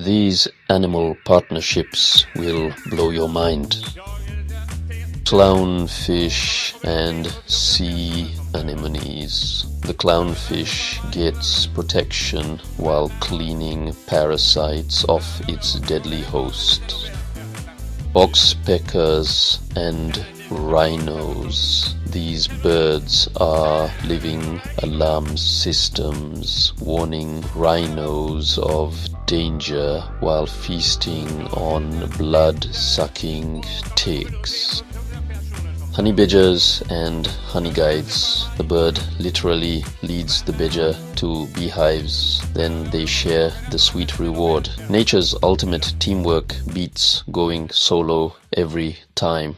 These animal partnerships will blow your mind. Clownfish and sea anemones. The clownfish gets protection while cleaning parasites off its deadly host. Oxpeckers and rhinos. These birds are living alarm systems warning rhinos of danger while feasting on blood-sucking ticks. Honey badgers and honey guides. The bird literally leads the badger to beehives, then they share the sweet reward. Nature's ultimate teamwork beats going solo every time.